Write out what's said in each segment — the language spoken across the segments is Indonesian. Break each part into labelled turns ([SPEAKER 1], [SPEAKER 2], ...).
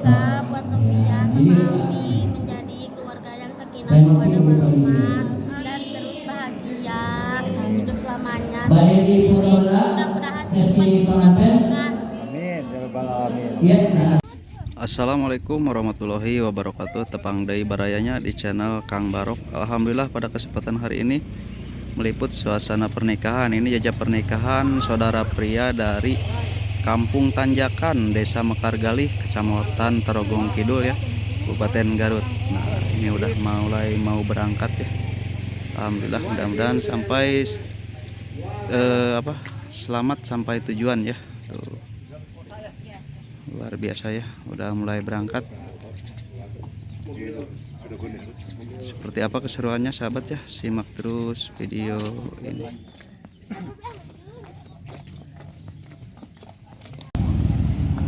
[SPEAKER 1] semoga buat Novia sama Ami menjadi keluarga yang sakinah mawaddah warahmah dan terus bahagia hidup selamanya. Mudah-mudahan cepat.
[SPEAKER 2] Amin, ya rabbal alamin.
[SPEAKER 3] Assalamualaikum warahmatullahi wabarakatuh. Tepang deui barayanya di channel Kang Barok. Alhamdulillah pada kesempatan hari ini meliput suasana pernikahan. Ini jajak pernikahan saudara pria dari Kampung Tanjakan, Desa Mekargalih, Kecamatan Tarogong Kidul ya, Kabupaten Garut. Nah, ini udah mau berangkat ya. Alhamdulillah, mudah-mudahan sampai selamat sampai tujuan ya. Tuh. Luar biasa ya, udah mulai berangkat. Seperti apa keseruannya sahabat ya, simak terus video ini.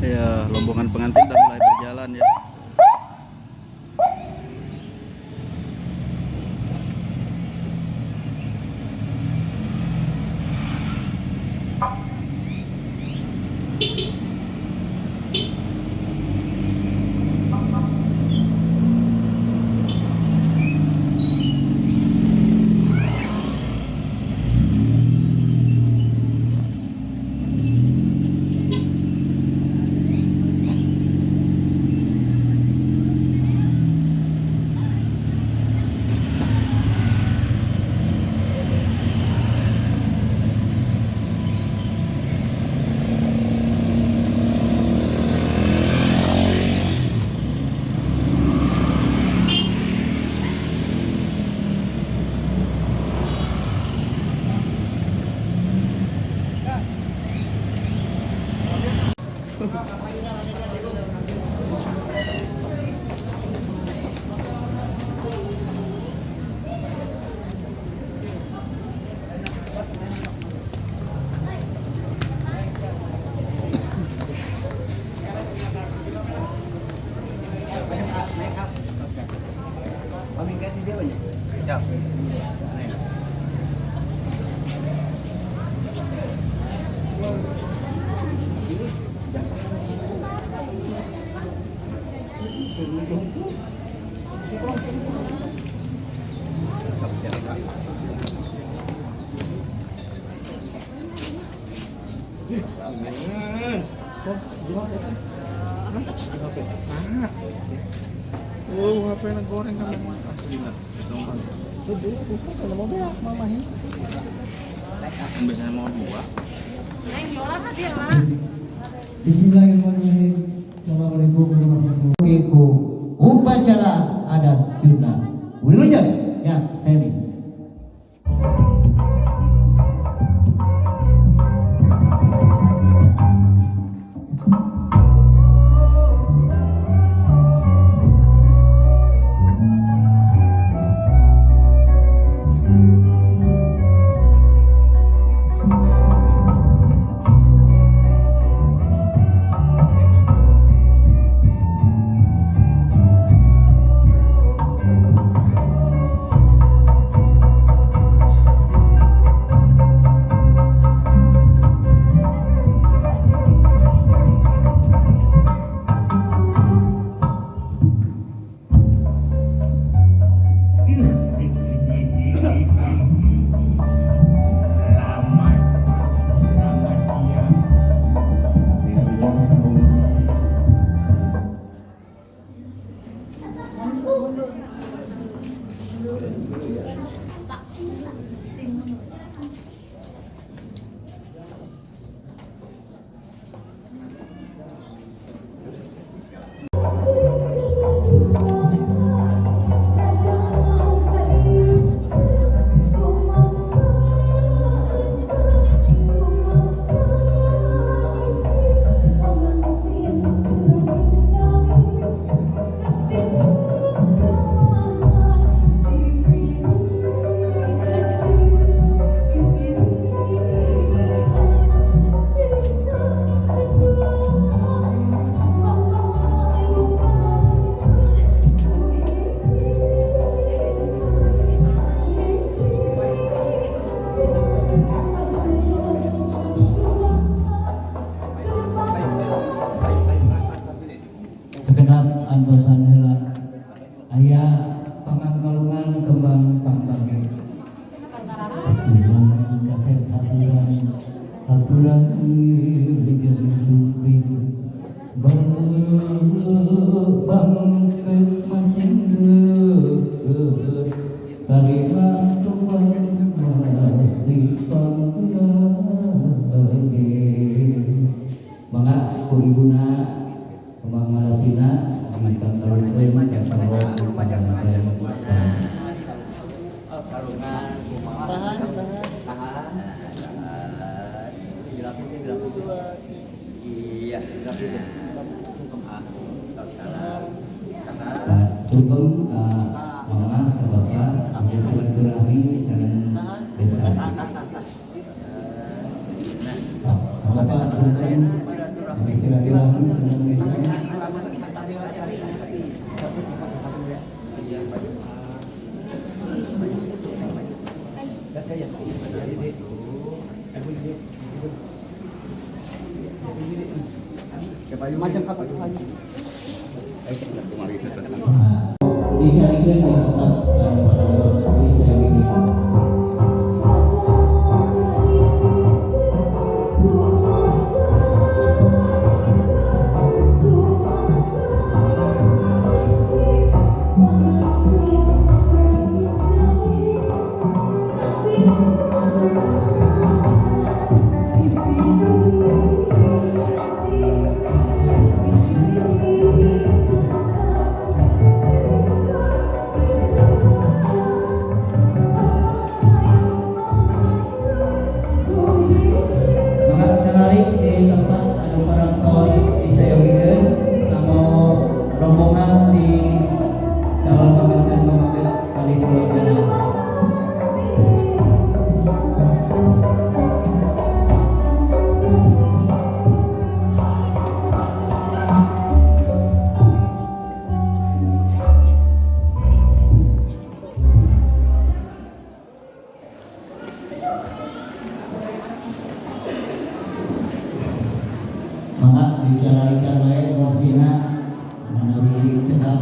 [SPEAKER 3] Ya, rombongan pengantin udah mulai berjalan ya.
[SPEAKER 2] HP goreng kan asli lah. Itu dia sepupu sama mobil mamahin. Biasanya mau dua.
[SPEAKER 4] Bismillahirrahmanirrahim. Assalamualaikum warahmatullahi wabarakatuh. Upacara adat Sunda. Wilujeng ya Seni. sekedap antosan heula aya pangangkalungan kembang pangbagi aturan kaset aturan jeung suping bangket masin tarima kembang mati pangbagi mangga ku ibuna kembang malatina dikan kalukeun yang sarua panjangkeun Sugeng mama ke bapak ambil silaturahmi dengan desa. Bapak aturkan ambil silaturahmi dengan desa.
[SPEAKER 2] Macam apa lagi?
[SPEAKER 4] Dicarikan di tempat pada bisa ini. Maka dijalanikan wae korsina menawi sedap.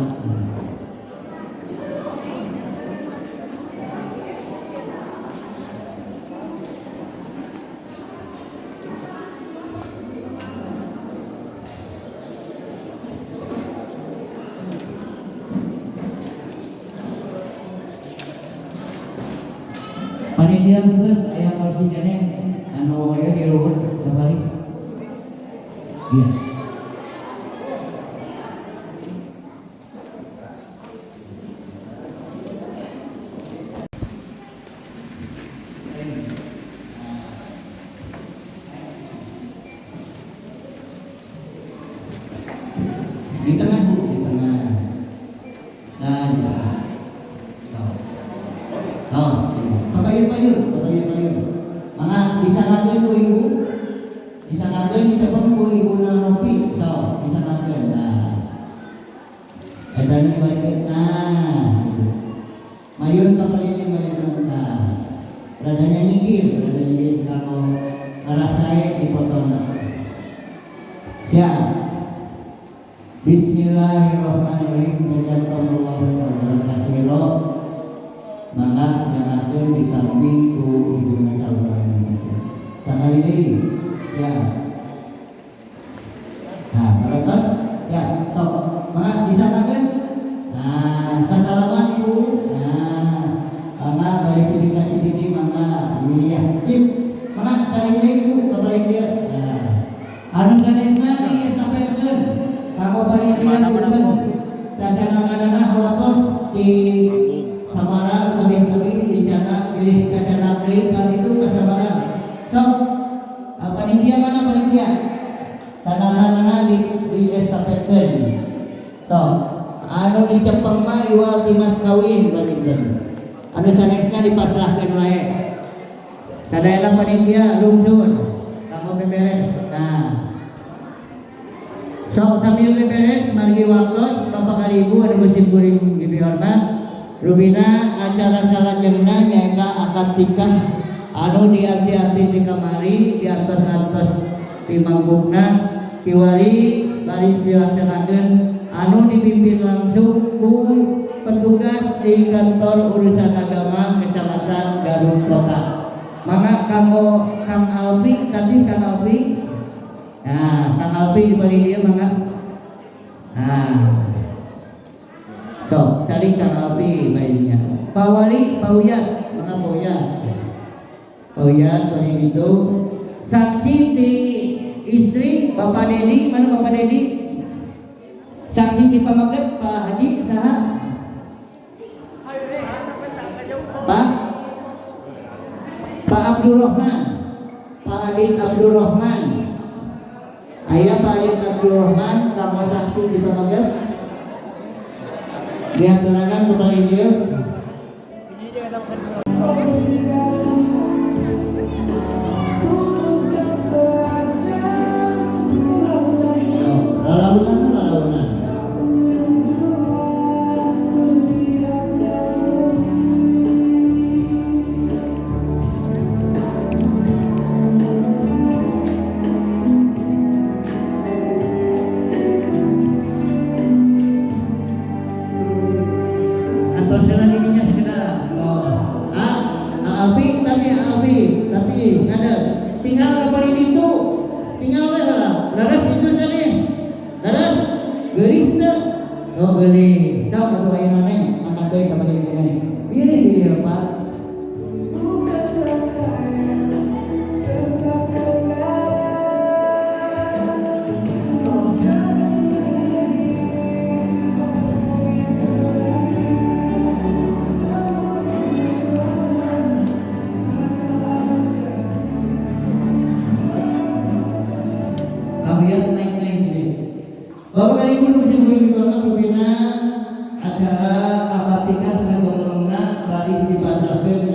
[SPEAKER 4] Panitia mungkin aya kursi kene anu aya di luhur sabari. Iya. Di tengah Bu, di tengah. Dan pagayun. Mga disanakeun ku ibu. Disanakeun dicepeng ku ibu na nopi. So, disanakeun. Nah. Eta nu dibalikeun. Nah. Mayun ka palini mayun nah. Radanya nyingkir, radanya kanggo ngarasae di fotona. Ya. Bismillahirrahmanirrahim. Jazakumullahu khairan. Maka jangan ditampi ku ibuna calon sekali ini ya. Nah, mereka ya, sok maka disanakan. Nah, salaman ibu. Nah, maka balik titik maka iya, sip. Maka saling ibu kembali dia. Nah, anu kanesna di sampaikan. Kalau panitia bukan dan kadang-kadang hawatos di Samara tapi dicana pilih kacana beli kan itu kesabaran. So, panitia mana panitia? Tanah-tanah di estafetkeun. So, anu dicepeng mah iwal timas kawin balikeun. Anu sanesna dipasrahkeun wae. Sadaya panitia lungsun kanggo beberes. Nah. So, sambil beberes margi waktu Bapak Kalibu anu musim kuring dipihormat. Rubina acara salajengna nyaeta akad nikah anu dianti-anti ti kamari diantos-antos ti mangkukna kiwari baris dilaksanakeun anu dipimpin langsung ku petugas di kantor urusan agama Kecamatan Garut Kota. Maka Kang Alfi tadi Kang Alfi. Nah, Kang Alfi di balik dia maka. Nah. So, cari Kang Alfi baiknya. Pak Wali, Pak Uyat, maka Pak Uyat. Pak Uyat balik itu. Saksi di istri Bapak Dedi, mana Bapak Dedi? Saksi di pamaket Pak Haji saha? Pak Abdurrahman, Pak Adit Abdurrahman. Ayah Pak Adit Abdurrahman, kamu saksi di pamaket? Lihat terangan kembali dia. Lalaunan. Antor jalan ininya sekedar. Alfi tadi ada. Tinggal kapal ini tuh, tinggal lah. Laras itu tadi. Laras, gelis tuh. Oh gelis. Tahu atau ayo neng, angkat deh kapal ini neng. Pilih Pak. Bapak Ibu Muslim berbina acara akad nikah sedang berlangsung baris dipasrahkan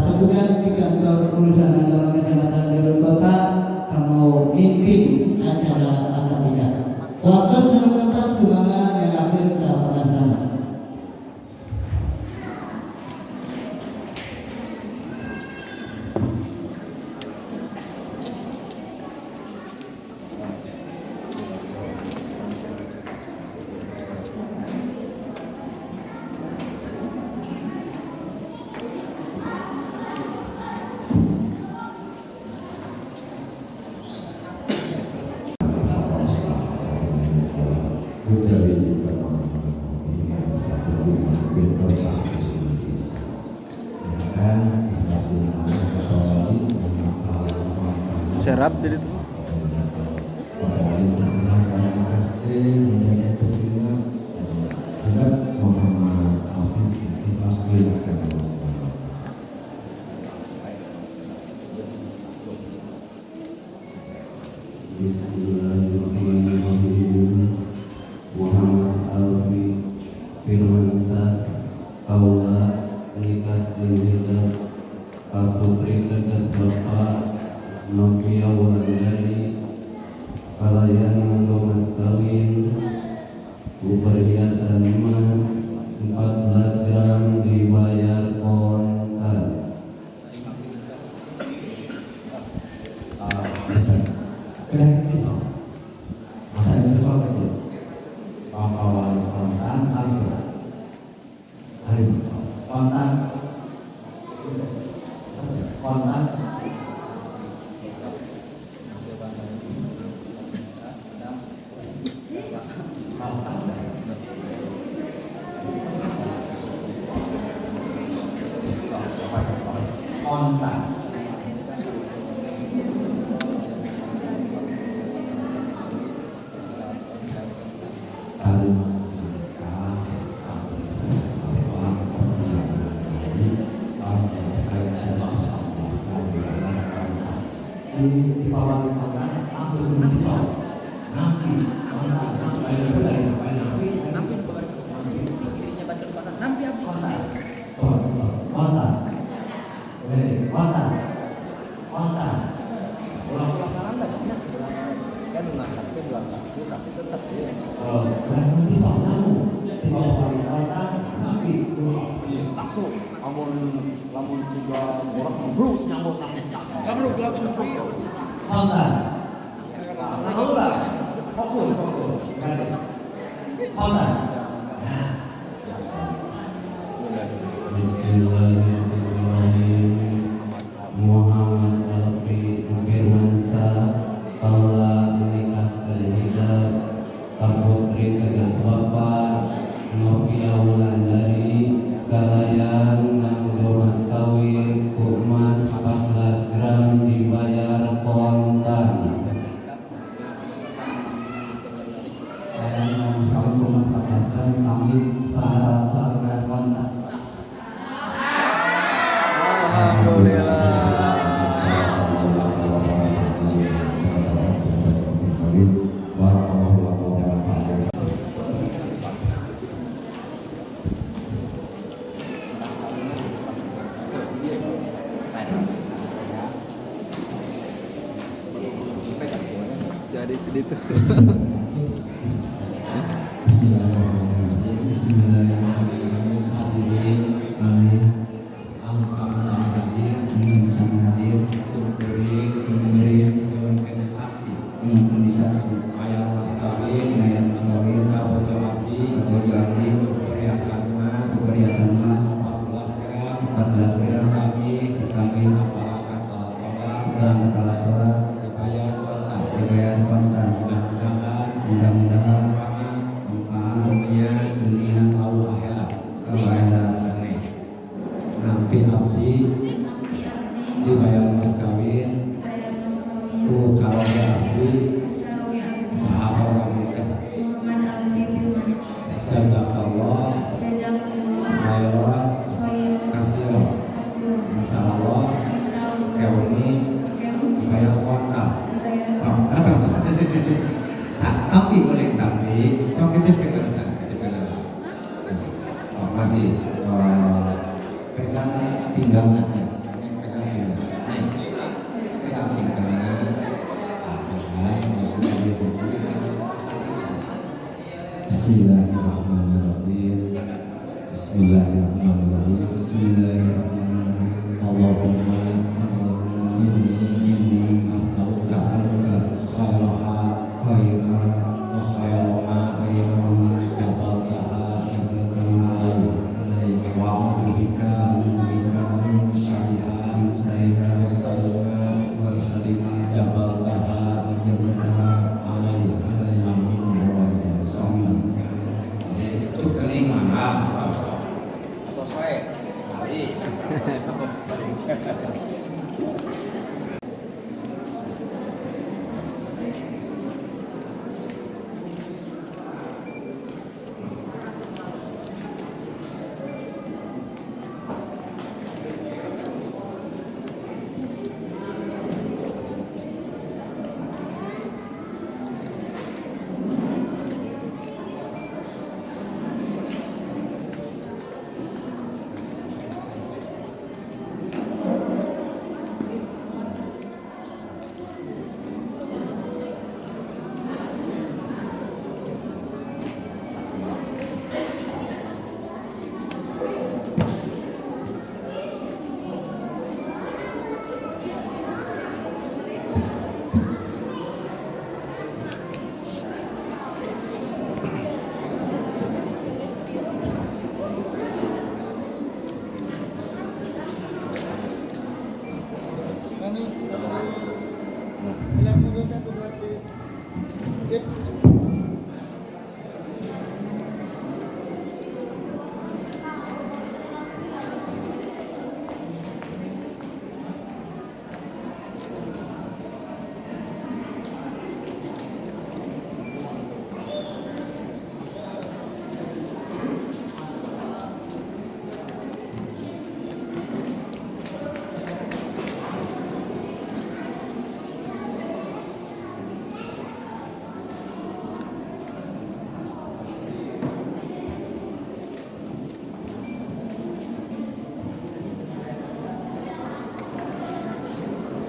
[SPEAKER 4] petugas di kantor urusan agama Kecamatan Garut Kota kamu pimpin acara akad nikah. Waktu serentak semangat yang akhir pelaksana.
[SPEAKER 3] Serap jadi tuh.
[SPEAKER 5] Bismillahirrahmanirrahim. Muhammad Alfi Firmansyah kaula nikah dengan Putri tegas Bapak Novia Wulandari kalayan mangga mas kawin perhiasan emas 14 gram dibayar kontan.
[SPEAKER 6] Kedai pisau, masa pisau kecil, awal kontan langsung hari kontan, kontan. Di bawah kontan langsung di pisau, nampi kontan,
[SPEAKER 2] lamun juga orang ngebruk nyambut nang gabruk langsung
[SPEAKER 6] kontan. Fokus, garis. kontak. Nah,
[SPEAKER 5] Bismillahirrahmanirrahim. Muhammad Alfi Firmansyah kaula menikahkan hidab kaputri tegas bapak Novia Wulandari galayan nganggo mas kawin ku emas 14 gram dibayar kontan.
[SPEAKER 4] Saya mau sahur 14 gram kami salah dengan kontak.
[SPEAKER 3] Jadi itu.
[SPEAKER 6] Bismillahirrahmanirrahim. Bismillahirrahmanirrahim. Hadirin,
[SPEAKER 4] Amin.
[SPEAKER 6] sama-sama hadir,
[SPEAKER 4] Sama hadir,
[SPEAKER 6] syukuri,
[SPEAKER 4] memberi
[SPEAKER 6] nyuwun kena saksi.
[SPEAKER 4] kondisi
[SPEAKER 6] Ayah mas kawin,
[SPEAKER 4] ayat sekali
[SPEAKER 6] kabojo abdi,
[SPEAKER 4] Kabojo abdi,
[SPEAKER 6] perhiasan emas,
[SPEAKER 4] perhiasan emas
[SPEAKER 6] 14 gram,
[SPEAKER 4] 14 gram
[SPEAKER 6] kami saparakan salat sholat,
[SPEAKER 4] setelah kata sholat
[SPEAKER 6] dibayar kontan.
[SPEAKER 4] dibayar kontan.
[SPEAKER 6] Mudah-mudahan
[SPEAKER 4] Mudah-mudahan
[SPEAKER 6] manfaat
[SPEAKER 4] manfaat dunia
[SPEAKER 6] lalu akhirat.
[SPEAKER 4] kalau akhirat.
[SPEAKER 6] Nampi abdi dibayar mas kawin, ku calon abdi, sahabat kami teh. Jazakallah khairan kasiran. Insyaallah keuni dibayar kontan. Tapi boleh tapi coba kita pegang sana, kita pegang. Masih pegang pinggangnya, pegang pinggangnya, pegang pinggangnya. Bismillahirrahmanirrahim. Bismillahirrahmanirrahim.
[SPEAKER 4] Bismillahirrahmanirrahim.
[SPEAKER 6] Allahumma
[SPEAKER 4] Inni
[SPEAKER 6] as'aluka khairaha
[SPEAKER 4] khairan
[SPEAKER 6] wa khairama jabaltaha wa a'udzubika min syarriha wa salima jabaltaha alaihi. Amin ya rabbal alamin. Cukup kali mana atau saya kali.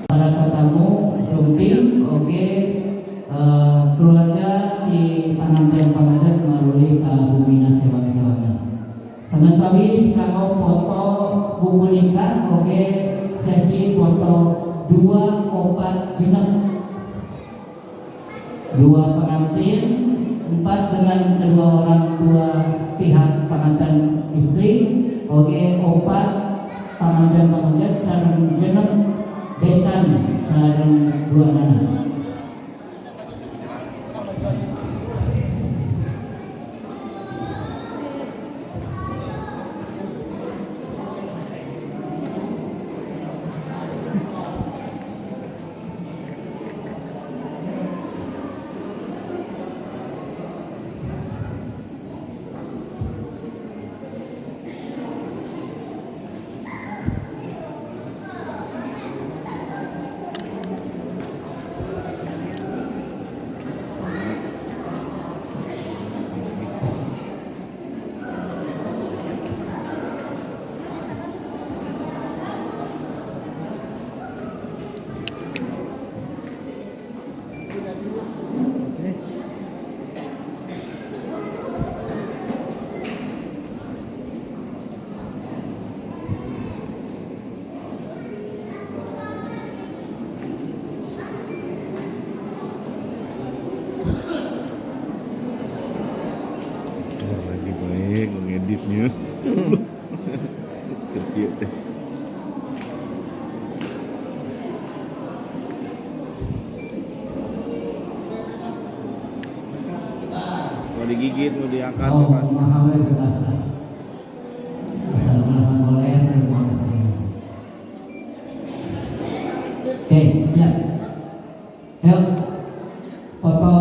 [SPEAKER 4] Para tetamu rumpin oke keluarga di pengantin pengantin melalui bumina sewa keluarga. Sementara kalau foto buku nikah oke sesi foto 2 opat genap 2 pengantin 4 dengan kedua orang dua pihak pengantin istri, oke opat pengantin sareng genep besan sareng dua anak.
[SPEAKER 2] Lagi baik ngeditnya. Terkieu teh. Mau digigit, mau diangkat,
[SPEAKER 4] Oh,
[SPEAKER 2] Mas.
[SPEAKER 4] mahal bebas lah. Asal ulah goler. Oke, siap. Yuk, foto.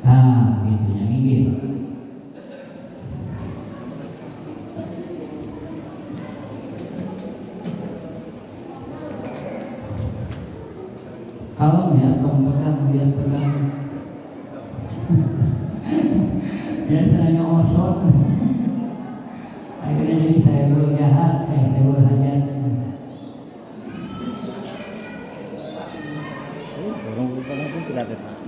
[SPEAKER 4] Ah, gitu yang ini. Kalau ya tong tekan dia tekan. Dia sebenarnya osot. Akhirnya jadi saya jahat, saya hajat.
[SPEAKER 2] Orang bukan pun sudah ada sana.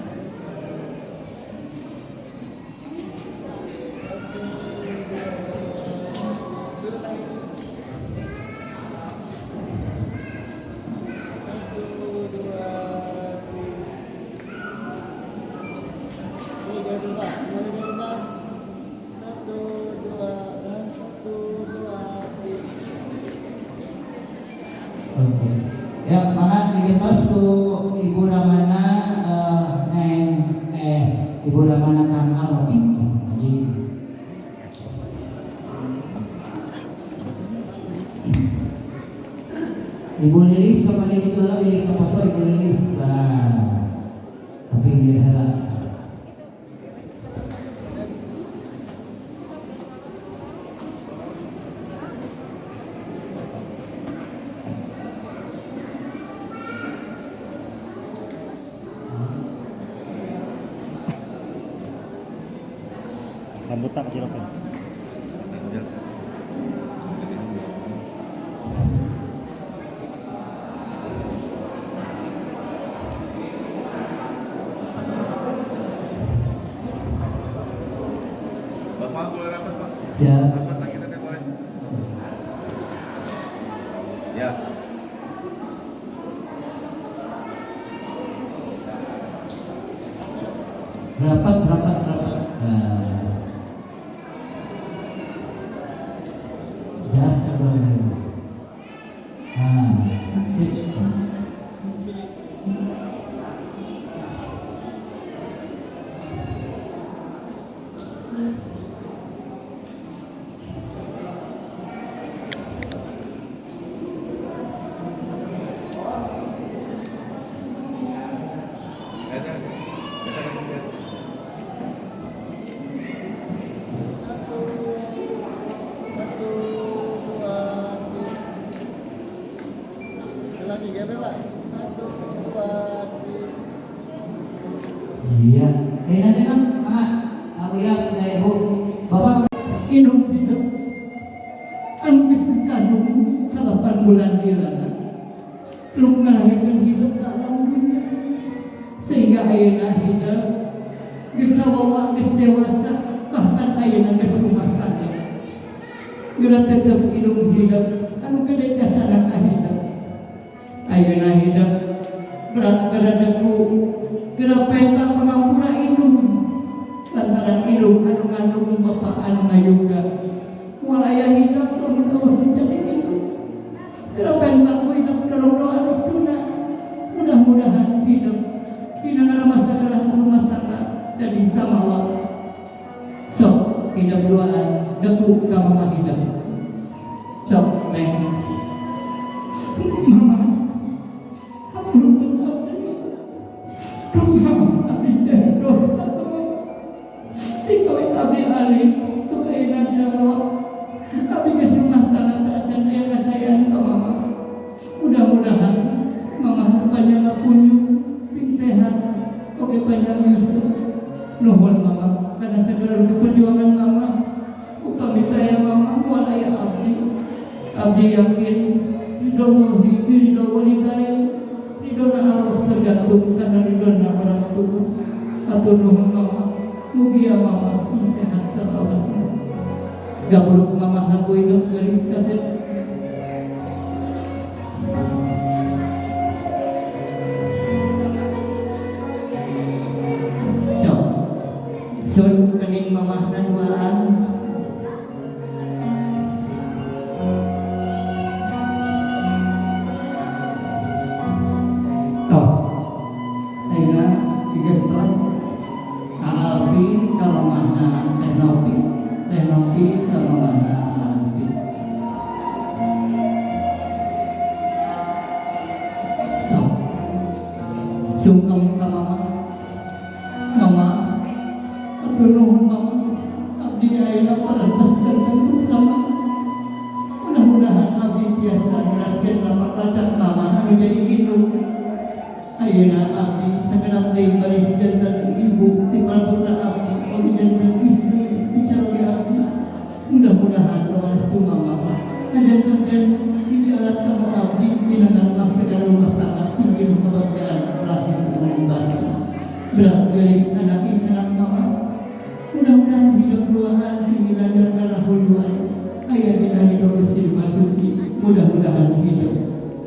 [SPEAKER 4] Ya, mana digetos ku Ibu Ramana Ibu Ramana Kang Alwi. Jadi Ibu Lilis kembali ditolak jadi foto Ibu Lilis. Nah, tapi dia salah.
[SPEAKER 2] Rambutnya kecil kan.
[SPEAKER 6] Bapak boleh rapat, Pak?
[SPEAKER 4] Ya,
[SPEAKER 6] Rapat lagi teteh boleh. Ya.
[SPEAKER 4] rapat. Nah, ya sebelum. Nah, bawa geus dewasa bahkan ayeuna geus rumah tangga geura tetep hidup anu gede jasana ka hidup ayeuna hidup berat garadeku geura peta pangampura indung lantaran indung anu ngandung bapak anu ngayuga moal aya hidup lamun Allah menjadi indung geura penta ku hidup dorong doa restuna mudah-mudahan hidup dina masalah rumah tangga jadi samawa sok hidup doaan deku ka mama hidup sok neng mama abdi dosa dikawin abdi alih tuh kainan jawab abdi geus rumah tangga tak san aya kasayang ka mama mudah-mudahan mama panjang ngapunjung sing sehat oke panjang yusuf nuhun mama karena segala perjuangan mama upami taya mama moal aya abdi yakin ridho wahi ridho walidayah ridhona Allah tergantung karena ridhona orang tua atur nuhun mama mugi ya mama sing sehat salawasna gabruk mama aku hidup garis kaset sun kening mamahna duaan toh ayeuna digentos Alpi ka mamahna Teh Nopi ka mamahna Alpi toh sungkem ka mama nuhun mama abdi ayeuna parantos ganteng putra mama mudah-mudahan abdi tiasa nuraskeun lapak lacak mama anu jadi indung ayeuna abdi sakedap deui baris janten ibu ti putra abdi oge janten istri ti caroge abdi mudah-mudahan kawastu mama ngajantenkeun di alat kamu abdi dina ngarep segala rumah tangga sing pinuh kabagyan lahir jeung batin berat gelis anak mama mudah-mudahan hidup duaan sing dilanjar karena huluan ayah dina hidup bersih masuci mudah-mudahan hidup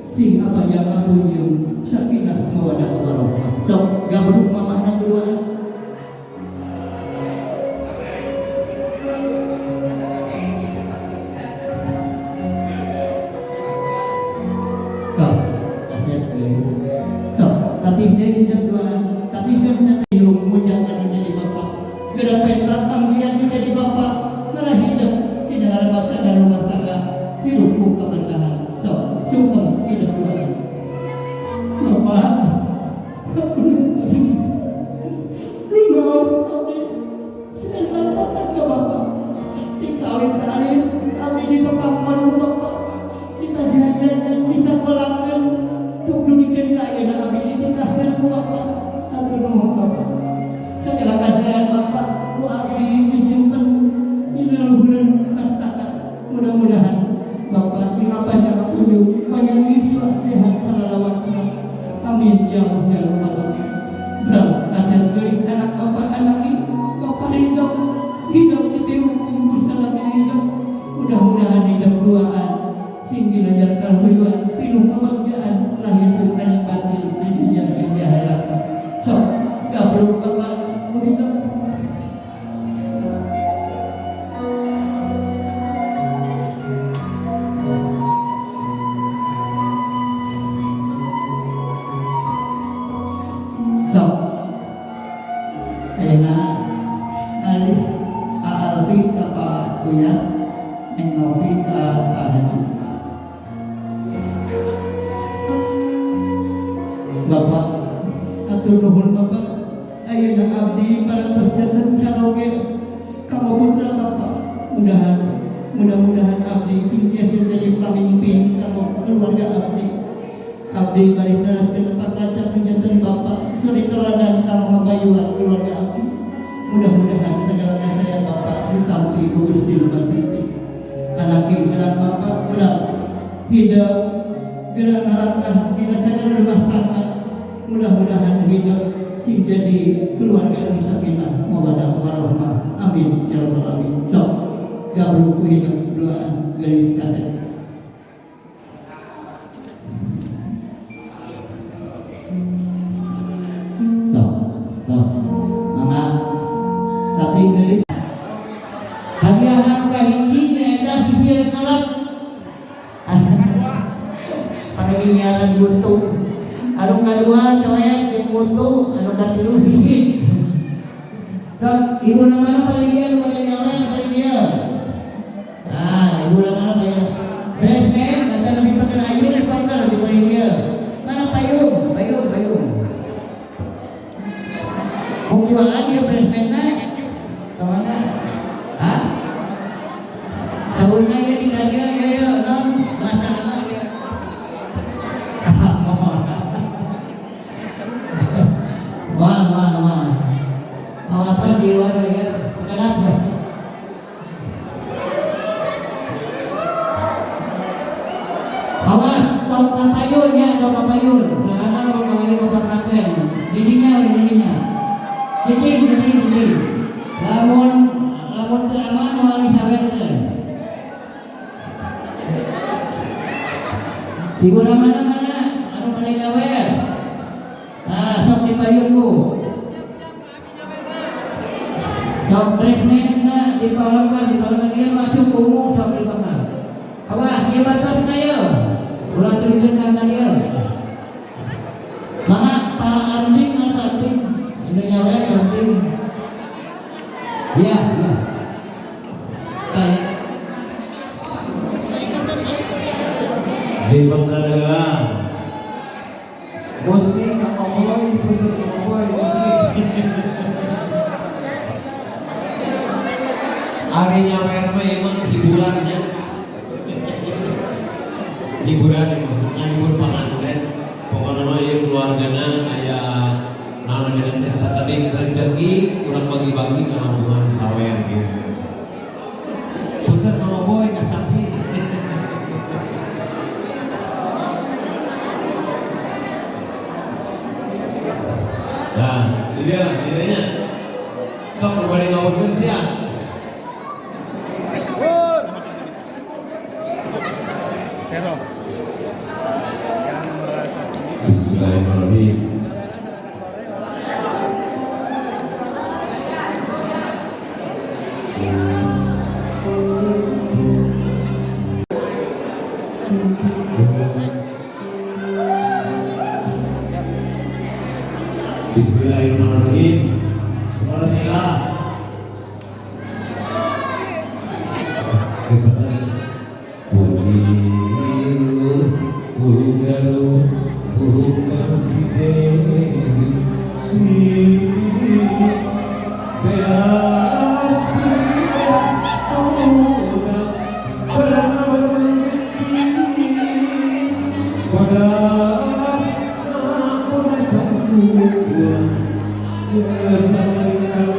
[SPEAKER 4] sing apa yang aku nyium sakinah mawadah warohmah sok gabruk mamahna duaan sok asyik guys sok tatih deh hidup duaan tatih deh hidup mujak anu jadi bapak geura penta panggian menjadi bapak nara hidup di negara bangsa dan rumah tangga hidupku keberkahan sok sungkem hidup Tuhan bapak rumah abdi sedangkan tetangga bapak dikawin terakhir abdi ditempatkan ku bapak ditasihatkan disekolahkan untuk dugikeun ka ayeuna abdi dititahkan ku bapak atur nuhun bapak segala kasihan bapak ku abdi disimpen di leluhureun pastaka mudah-mudahan bapak sing panjang kapunjung panjang yuswa sehat salawasna amin ya rabbal alamin bram kasih geus anak bapak anaki bapak hidup di hukum kusalam hidup mudah-mudahan hidup duaan sing dilajar kahuluan pinuh kebahagiaan lahir jeung batin di dunia dan di akhirat sok gabruk bapak hidup sok enak alih alpi ka Pak Uya yang ngopi ka Pak Haji bapak atur nuhun bapak ayeuna abdi parantos janten caroge kamu putra bapak mudah-mudahan abdi sing tiasa jadi pamimpin kamu keluarga abdi baris naraskeun tempat lacak janten bapak suri teladan kamu ngabayuan keluarga abdi mudah-mudahan segala kasaya bapak ditampi ku Gusti Masuci anak bapak berat hidup gerak nalangkah dina sagala rumah tangga mudah-mudahan hidup sing jadi keluarga sakinah mawaddah warahmah. Amin ya rabbal alamin. Sok gabung ku hidup doa garis kaset. Sok tos mangga tati gelis hadiah anu kahiji nyaeta sisir kolot anu nyaran butuh anu kadua coek jeung butuh anu katilu hiji. Sok ibu namana paling dia anu paling nyaman paling dia. Nah, ibu namana paling resmen kata nabi pakai ayu dipakai di paling dia. Mana payung? Payung. Jualan dia resmenna kemana? Hah? Tahunnya ya di Daria ya non masa wah awatan di luar ya kenapa? Awas tong kapayun ya tong kapayun karena tong kapayun kepernakan didinya. Diding. Lamun teu aman moal disawerkeun. Ibu mana anu paling awer. Ah, sok dipayun Bu. Sok resmenna dipalongkan dia masuk umum sok dipanggal. Awas dia batas kaya. Ulah turikeun ka dia. Maka pala anting atau anting ini nyawer anting. Iya. Kayak
[SPEAKER 5] Di Bengkadelang
[SPEAKER 2] Musik kamoy, bener kamoy musik.
[SPEAKER 5] Ari nyawer mah emang hiburannya. Hiburan emang ngahibur panganten. Pokoknya mah ieu keluargana aya namanya teh sateuing rezeki urang bagi-bagi ka lingkungan sawer gitu. Punten Kang Boy kacapi. Nah, ini lah idenya. Sok berbanding ngawurkeun sia. Bismillahirrahmanirrahim. Bismillahirrahmanirrahim. Semua segala. Bismillah. Pulung garu pide si beas todas berana bermengerti bodas bodas sanggup kesampaikan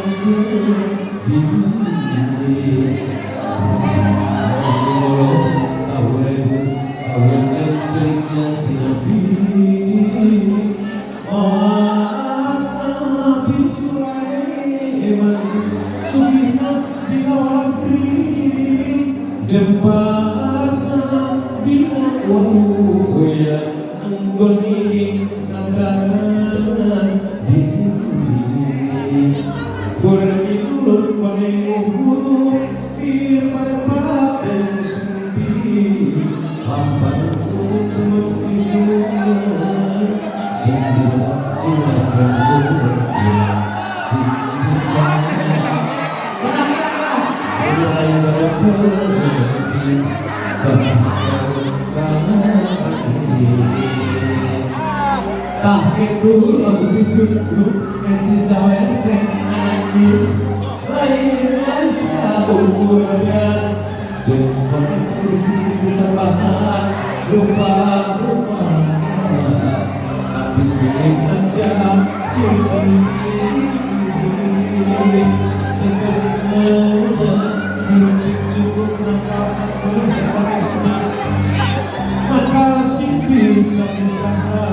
[SPEAKER 5] diri tah itu lagu dicucu esi sawer teh anak ieu lain asa ukur beas jeung kursi tambahan lupa tapi sing aja sing tegasna cukup maka sing bisa usaha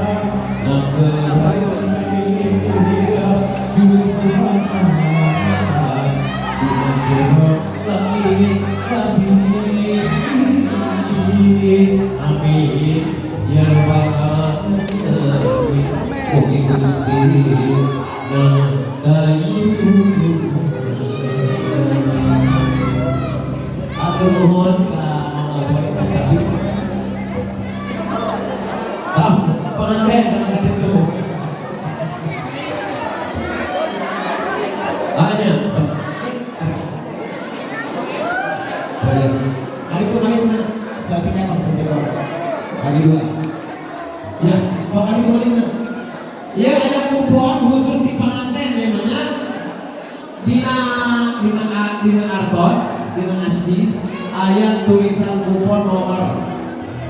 [SPEAKER 5] dina artos, dina ancis, aya tulisan kupon nomor.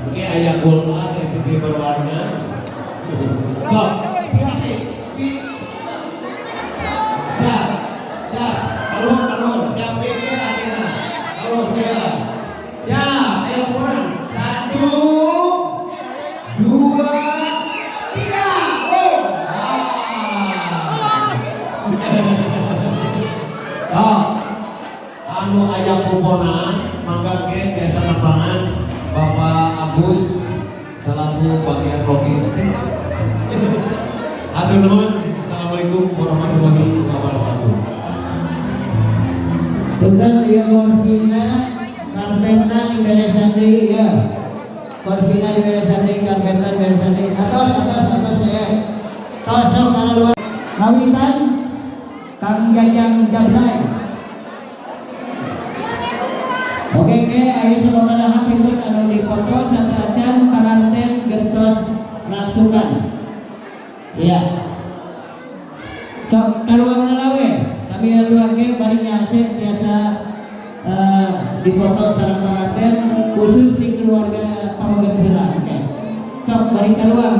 [SPEAKER 5] Oke, aya kulkas yang TV berwarna. Sok, pi. Kalun, siap beda akhirnya. Kalun beda. Siap, ayo kurang. 1, 2, 3. Anu aya kuponan, mangga gen biasa lapangan Bapak Agus selaku bagian logistik. Atur nuhun. Assalamualaikum warahmatullahi wabarakatuh.
[SPEAKER 4] Bukan yang korsina karpeta di beresan deui ya. Korsina di beresan deui, karpeta di beresan deui. Atos saya. Tos kalau luar. Ngawitan Kang Jajang Jablay. Oke, ayo sababaraha pinten anu dipoto sakacan panganten gentos langsungan. Iya. Sok karuang ngalawe. Kami aduake bari nyase biasa dipotong sareng panganten khusus di keluarga pamagat heula. Oke. Sok bari karuang.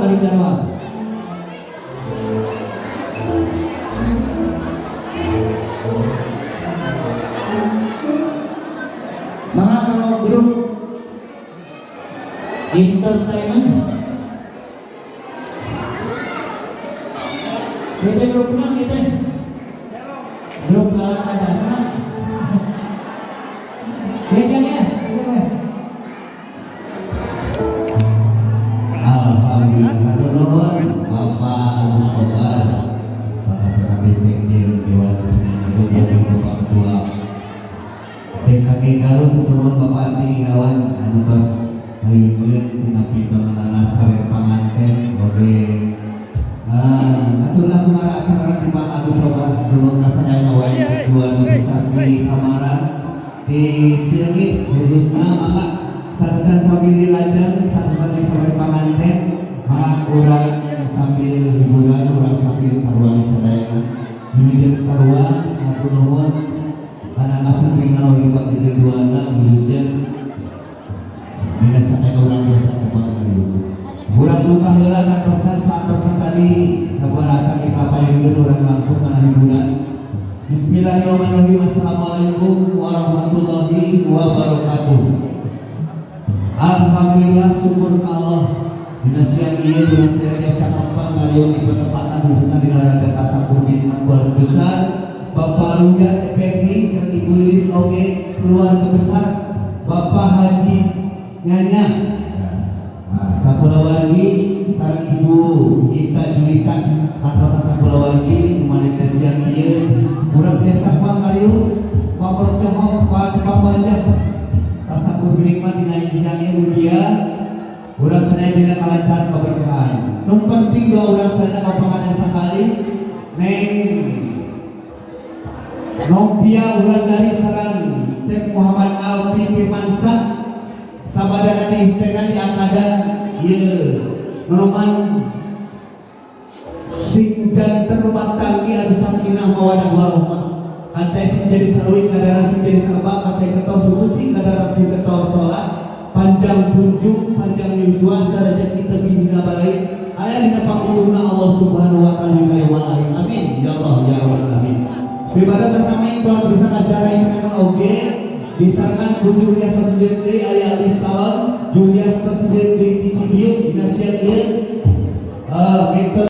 [SPEAKER 4] Maka kalau grup entertainment kita grup mana kita? Grup kalah kadana. Ya kan ya?
[SPEAKER 6] Alhamdulillah nuhun Bapak Agus Kobar, Pak Sekretaris Sekjen Dewan Pembina Bapak Ketua DKG Garut turun Bapak Andi Irawan anu tos hayeukeun tina pimbangan sare panganten oge atulah kumara acara di Pak Agus Kobar turun ka sadayana wae ketua besar di Samarang di Cileunyi khususna maka satekan sambil dilajeng satekan di sare panganten maka urang sambil hiburan urang sambil karuan sadayana menuju karuan atur nuhun karena kasih pengen lagi bagi keduanya hujan minat saya orang biasa kebanggaan dulu kurang luka heula kantosna saatosna tadi sabarakan dikapayeun orang langsung kana hiburan. Bismillahirrahmanirrahim. Assalamualaikum warahmatullahi wabarakatuh. Alhamdulillah syukur Allah dina siang ieu urang senantiasa kompak ngalieu di penempatan khususna di Laraga Tasapur bin keluarga besar Bapak Rujat Effendi serta Ibu Lilis Oge keluarga besar Bapak Haji Nyanya Sapulawargi sareng Ibu Ita Juwita kata Sapulawargi manehna siang ieu urang desa Pangariu Bapak Cohok Pak Pamajak tasapur binikmat dina siang ieu mugia urang sadaya dina kalancaran keberkahan nu penting dua urang sadaya kapanganan sakali neng Nompia Wulandari sarang Cek Muhammad Alfi Firmansyah sabadana di istana di akadan ieu nunuman sing janten rumah tanggi anu sakinah mawadah warahmah kancai sing jadi saluwi kadaran sing jadi serba kancai ketos suci kadaran sing ketos salat panjang kunjung panjang yuswa sadaya kita bina balai aya dina pangulungna Allah Subhanahu wa taala kaya walai amin ya Allah ya rabbal alamin. Ibadah pertama yang telah bisa acara yang memang oke disarankan Putri Julias Tersudir di Ayah Salam Julias Tersudir di Cibiuk Dinasian Ian Minta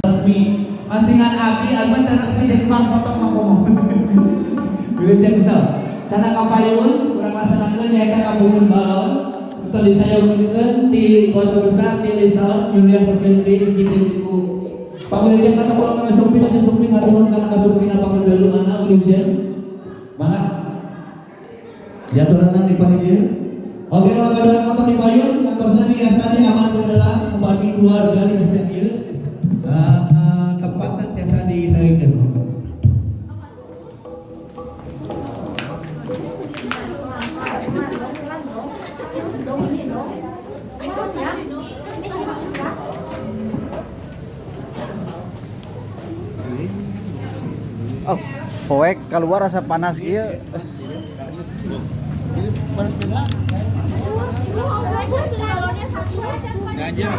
[SPEAKER 6] Resmi masingan abi alman resmi jadi bang potong makomo bila jam besar cara kapayun kurang laksanakan ya kan kabungun balon untuk disayangkan di kota besar di desa Yulia Sepildi di Tiku panggilan kata pulang karena sumping aja sumping atau karena kasumpingan panggilan dulu anak ujian mana jatuh nanti di panggil. Oke, kalau keadaan motor di payun, kantor tadi ya tadi aman kendala membagi keluarga di desa ieu. Tempatnya biasa disarikan.
[SPEAKER 3] Oh, poek keluar rasa panas kieu.
[SPEAKER 2] Ganja.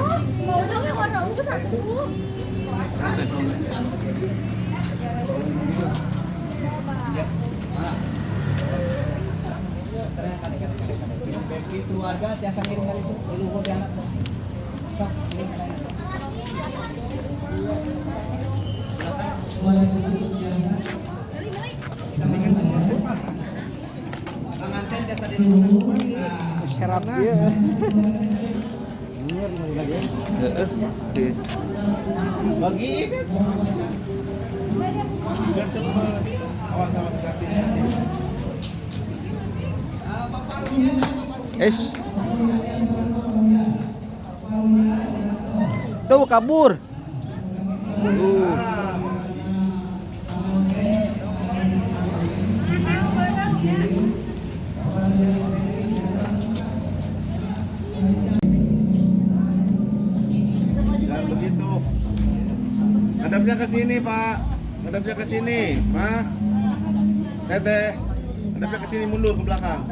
[SPEAKER 6] Keluarga biasa kirim kali itu di luhur anak. Pengantin biasa di luhur.
[SPEAKER 3] Serap dia.
[SPEAKER 2] Bagi biar cepat. Awas hati-hati.
[SPEAKER 3] Tuh kabur.
[SPEAKER 2] Jangan begitu. Hadapnya ke sini, Pak. Hadapnya ke sini, Pak. Tete. Hadapnya ke sini, mundur ke belakang.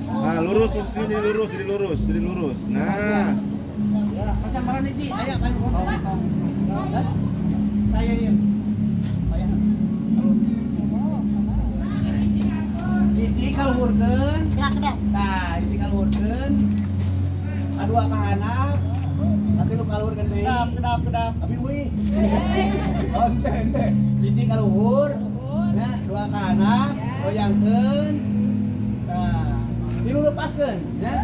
[SPEAKER 2] Nah, lurus posisinya jadi lurus. Nah.
[SPEAKER 6] Pasang barang ini, ayo kan. Saya ini. Cici kalurkeun. Nah, cici kalurkeun. Kadua ka handap. Tapi lu kalurkeun deui. Kedap. Abi ui. Ente. Cici kaluhur. Nah, dua ka handap, goyangkeun. Nah, tilu lepaskeun, ya.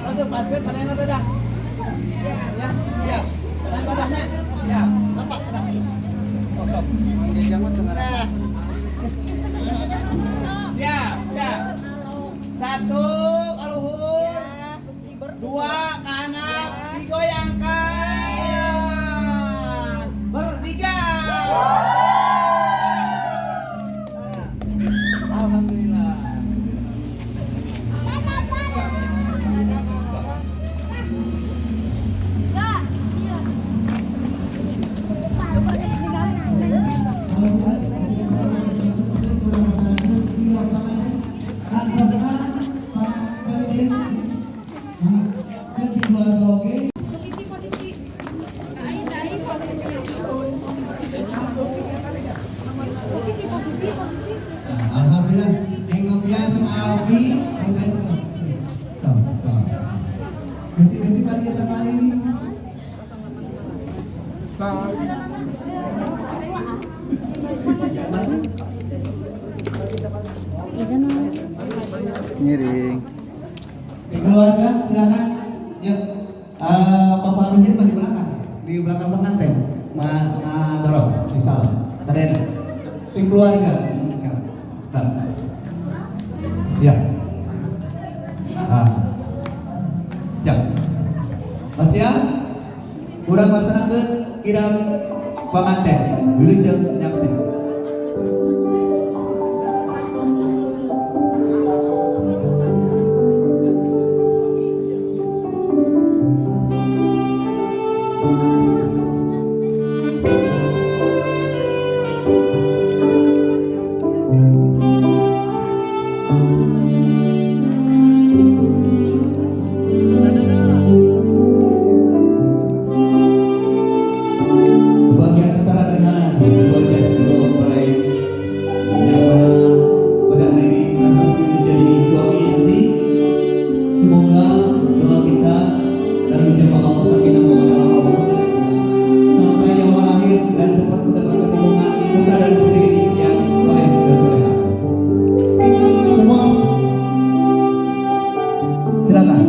[SPEAKER 6] Langsung lepaskeun sadayana dadah. Ya, siap. Sadayana dadahnya. Siap. Bapak, kedap. Kosok. Siap. Satu kaluhur, dua kanan, digoyangkan, bertiga. Alhamdulillah.
[SPEAKER 3] Miring.
[SPEAKER 6] Di keluarga silakan. Yuk. Bapak Arunnya di belakang pengantin. Dorong, misal. Kalian tim keluarga. Siap. Siap. Mas ya, kurang laksanakan kirap pengantin. Wilujeng nyaksi. Kebahagiaan ketara dengan wajah kedua mempelai yang mana pada hari ini telah resmi menjadi suami istri. Semoga doa kita dan menjadi Allah sakinah mawaddah warahmah sampai yang lahir dan cepat mendapatkan hubungan muka dan putri yang soleh dan soleha. Semua silakan.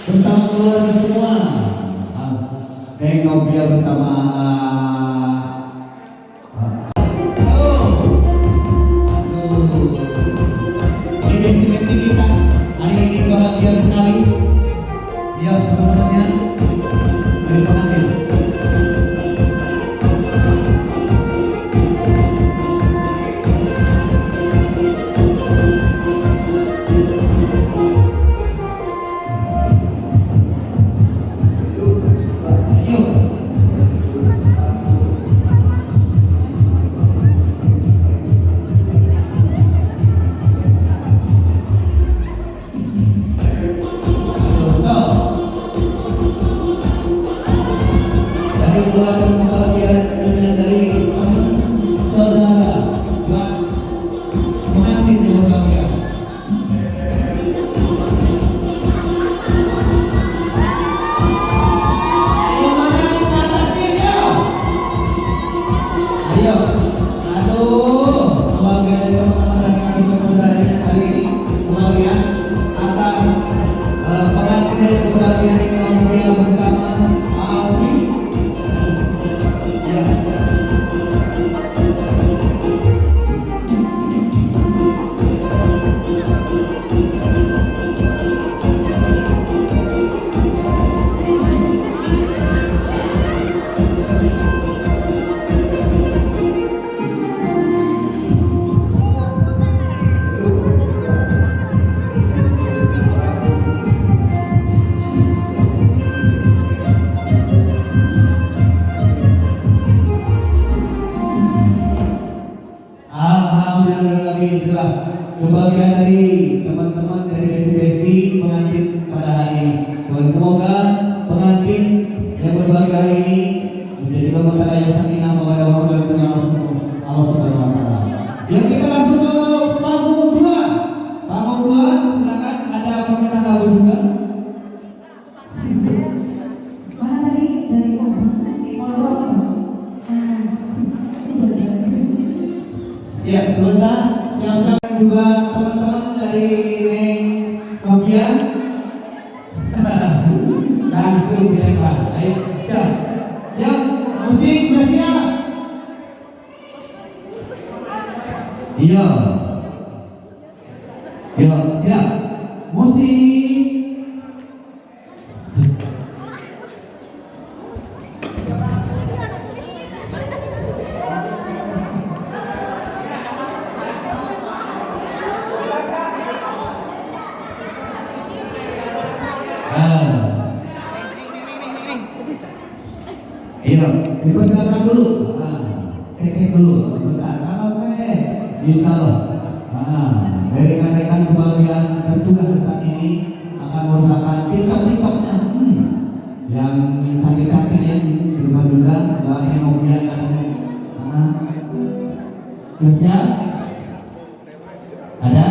[SPEAKER 6] Bersama keluarga semua, tengok dia bersama. Destinasi kita hari ini bahagia sekali. Ya teman-temannya dari pengantin.
[SPEAKER 7] Mana tadi dari apa?
[SPEAKER 6] Ya, sebentar. Siapkan juga teman-teman dari Neng Nokia. Langsung dilempar. Ayo, siap. Ya, musik sudah siap. Iya. Yo, siap. Musik. Iya, dipersilakan dulu. Keke dulu, bentar. Kalau insya Allah. Dari rekan-rekan kebahagiaan dan tugas saat ini akan merupakan TikTok-TikToknya yang sakit-sakit yang berubah juga buat yang mau punya terusnya ada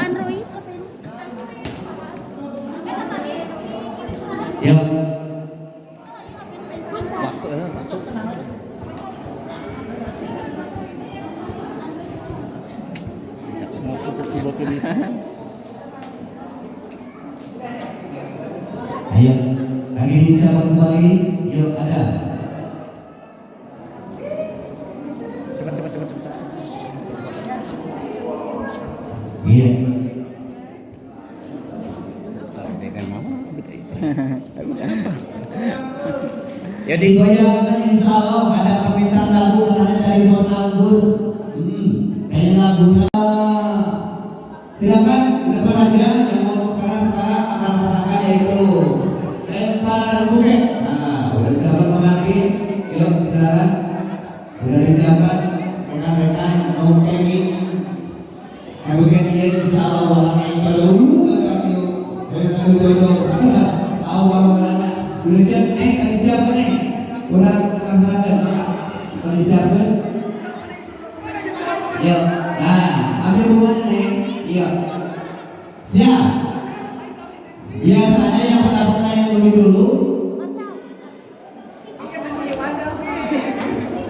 [SPEAKER 1] Android apa ini?
[SPEAKER 6] yuk. Ayo, lagi disiapkan kembali. Yuk, ada. Cepat. Iya. Jadi goyangkan insya Allah ada permintaan lagu katanya dari Bos Anggur. Kayaknya lagunya. Silakan depan aja yang mau sekarang akan melaksanakan yaitu lempar buket. Udah disiapkan pengantin. Yuk silakan. Udah disiapkan rekan-rekan mau camping. Buket ini insya Allah warna yang baru. Yuk jodoh. Tahu kamu nanya. Udah dia tadi siapa nih? Udah melaksanakan. Tadi siapa? Yuk. Nah, ambil bunganya nih. Iya. Siap. Biasanya yang pernah yang lebih dulu.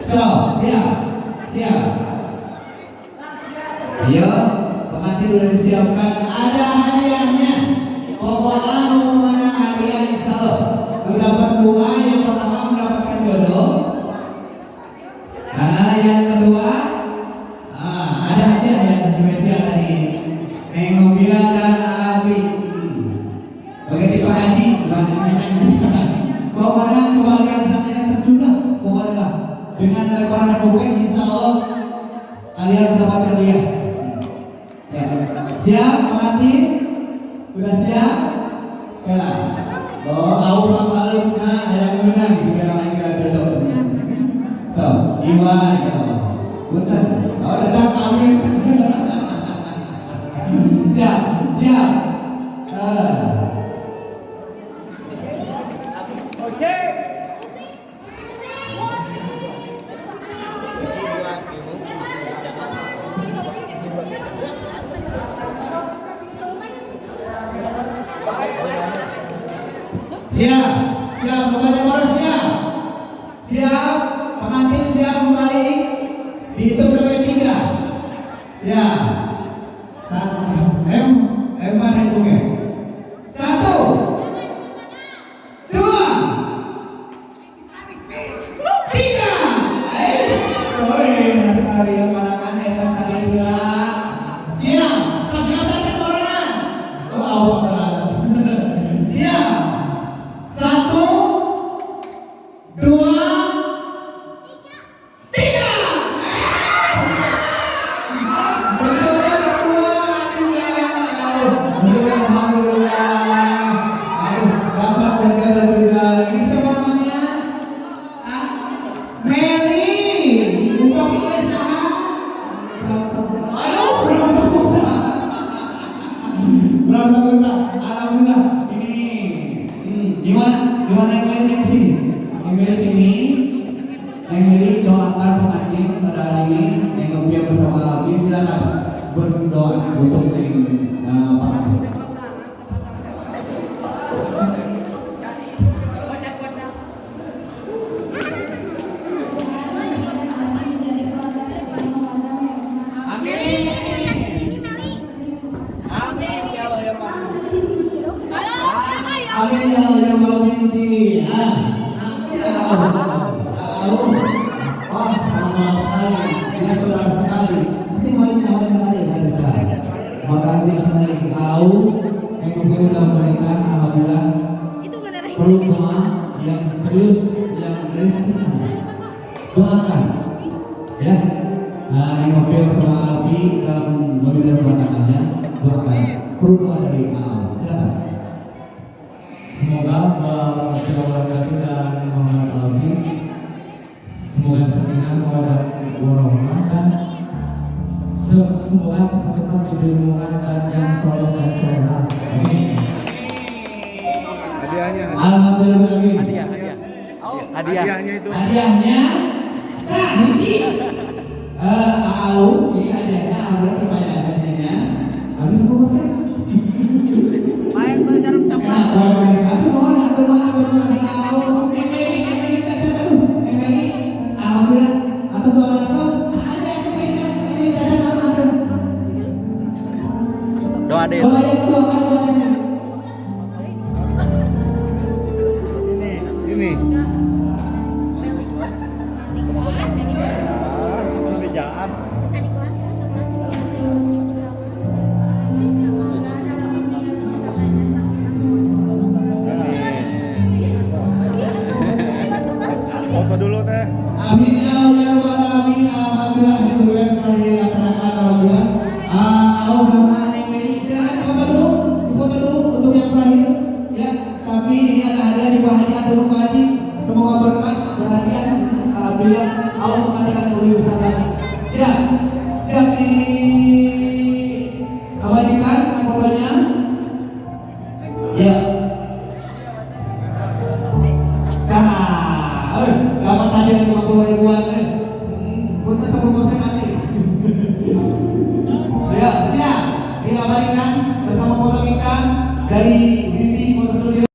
[SPEAKER 6] So, siap. Ayo, pengantin sudah disiapkan. Ada hadiahnya. Pokoknya nomornya hadiah insya Allah. Mendapat dua, yang pertama mendapatkan jodoh. Yang kedua, ada aja yang spesial tadi. Neng Novia dan Abi. Begitu Pak Haji, pokoknya kebahagiaan saat ini tercurah. Pokoknya dengan lemparan buket insya Allah kalian mendapatkan dia. Ya, siap pengantin? Sudah siap? Kela. Allah Maklumna yang menang sekarang lagi ada so, Iwan. Punten. Datang amin. Siap. Siap, kembali porosnya. Siap, pengantin siap kembali. Dihitung sampai 3. Siap. 1, lempar yang buket. 1, 2, 3. Masih kali yang panangan eta saling gila. Siap, persiapan ke corona. Allah. Siap. 1, 2, 3. Alhamdulillah. Ini gimana yang main di sini? Yang milih sini, yang milih doakan pengantin pada hari ini, yang kemudian bersama Abi silakan berdoa untuk pengantin. Amin ya Allah ya Allah binti. Wah, sama sekali. Dia saudara sekali. Masih mainnya kan. Makanya sekali kau yang udah menikah, alhamdulillah.
[SPEAKER 1] Itu beneran.
[SPEAKER 6] Perlu doa yang serius, yang dari hati kamu. Doakan, ya. Nah, yang mobil sama Alfi dalam mobil dalam belakangannya, doakan. Perlu doa dari Allah. Silakan.
[SPEAKER 8] Semoga Wabarakatuh dan Muhammad Alfi semoga sakinah mawaddah warahmah dan semoga cepat-cepat diberi hubungan dan yang soleh dan soleha. Amin.
[SPEAKER 2] Hadiahnya.
[SPEAKER 6] Alhamdulillah.
[SPEAKER 2] Hadiahnya itu.
[SPEAKER 6] Hadiahnya, nah ini, ini hadiahnya, berarti pada hadiahnya, habis apa sih?
[SPEAKER 3] Main jarum coklat.
[SPEAKER 6] Aku doa, alhamdulillah, atau doa ada
[SPEAKER 3] Doa deh.
[SPEAKER 6] doa yang kedua,
[SPEAKER 2] Sini. Foto dulu teh.
[SPEAKER 6] amin ya Allah alamin, alhamdulillah itu yang dilaksanakan alhamdulillah. Sama Neng Meli, silakan foto dulu untuk yang terakhir, ya. Tapi ini ada hadiah di Pak Haji atau Pak Haji. Semoga berkat perhatian. Alhamdulillah Allah mengatakan lebih besar lagi. Siap diabadikan fotonya. Ya. Dapat hadiah 50 ribuan.